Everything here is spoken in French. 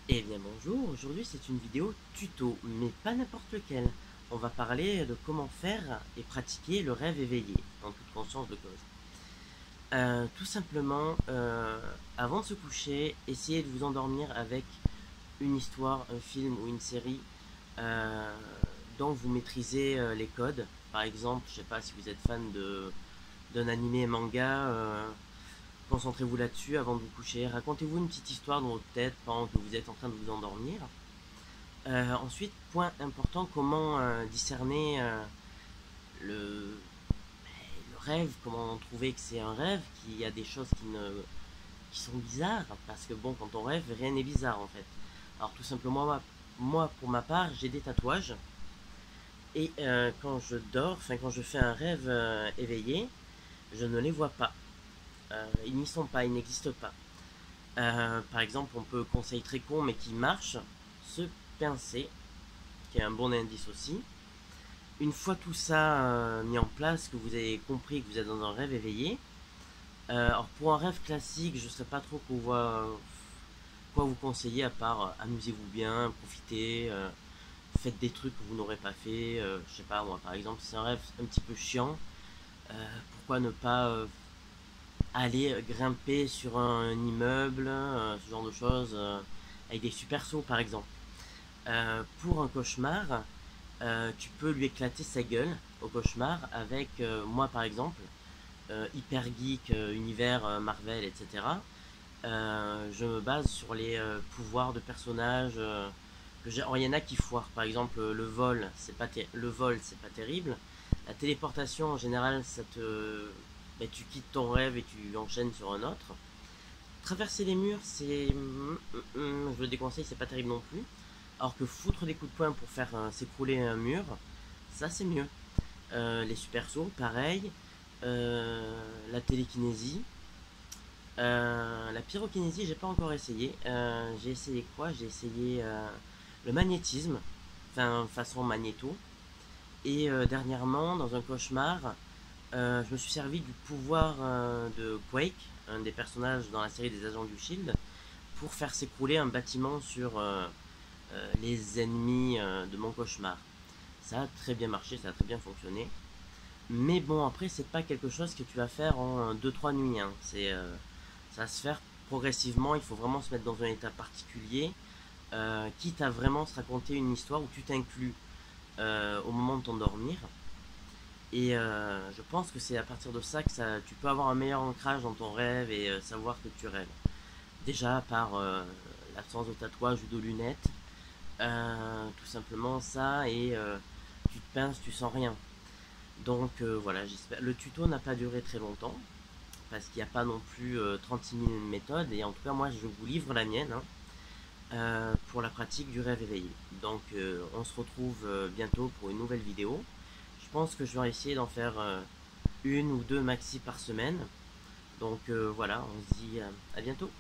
Eh bien bonjour, aujourd'hui c'est une vidéo tuto, mais pas n'importe lequel. On va parler de comment faire et pratiquer le rêve éveillé, en toute conscience de cause. Tout simplement, avant de se coucher, essayez de vous endormir avec une histoire, un film ou une série euh, dont vous maîtrisez les codes. Par exemple, je sais pas si vous êtes fan d'un animé et manga, concentrez-vous là-dessus avant de vous coucher. Racontez-vous une petite histoire dans votre tête pendant que vous êtes en train de vous endormir. Ensuite, point important, comment discerner le, le rêve, comment trouver que c'est un rêve, qu'il y a des choses qui sont bizarres, parce que bon, quand on rêve, rien n'est bizarre en fait. Alors tout simplement, moi pour ma part, j'ai des tatouages, et quand je dors, enfin quand je fais un rêve éveillé, je ne les vois pas. Ils n'y sont pas, ils n'existent pas. Par exemple, on peut, conseil très con mais qui marche, se pincer, qui est un bon indice aussi. Une fois tout ça mis en place, que vous avez compris que vous êtes dans un rêve éveillé, alors pour un rêve classique, je ne sais pas trop quoi vous conseiller à part amusez-vous bien, profitez, faites des trucs que vous n'aurez pas fait. Je sais pas moi, par exemple, si c'est un rêve un petit peu chiant, pourquoi ne pas aller grimper sur un immeuble, ce genre de choses, avec des super sauts par exemple. Pour un cauchemar, tu peux lui éclater sa gueule au cauchemar avec moi par exemple, hyper geek, univers Marvel, etc. Je me base sur les pouvoirs de personnages que j'ai. Alors, il y en a qui foirent. Par exemple, le vol, c'est pas terrible. La téléportation, en général, ben, tu quittes ton rêve et tu enchaînes sur un autre. Traverser les murs, je le déconseille, c'est pas terrible non plus. Alors que foutre des coups de poing pour faire s'écrouler un mur, ça c'est mieux. Les super sauts, pareil. La télékinésie. La pyrokinésie, j'ai pas encore essayé. J'ai essayé quoi? J'ai essayé le magnétisme, enfin façon magnéto. Et dernièrement, dans un cauchemar, je me suis servi du pouvoir de Quake, un des personnages dans la série des Agents du Shield, pour faire s'écrouler un bâtiment sur les ennemis de mon cauchemar. Ça a très bien marché, ça a très bien fonctionné. Mais bon, après, c'est pas quelque chose que tu vas faire en deux-trois nuits, hein. Ça va se faire progressivement, il faut vraiment se mettre dans un état particulier, quitte à vraiment se raconter une histoire où tu t'inclus au moment de t'endormir. Et je pense que c'est à partir de ça que tu peux avoir un meilleur ancrage dans ton rêve et savoir que tu rêves. Déjà par l'absence de tatouage ou de lunettes, tout simplement ça, et tu te pinces, tu sens rien. Donc voilà, j'espère. Le tuto n'a pas duré très longtemps, parce qu'il n'y a pas non plus 36 000 méthodes, et en tout cas moi je vous livre la mienne, hein, pour la pratique du rêve éveillé. Donc on se retrouve bientôt pour une nouvelle vidéo. Je pense que je vais essayer d'en faire une ou deux maxi par semaine. Donc voilà, on se dit à bientôt.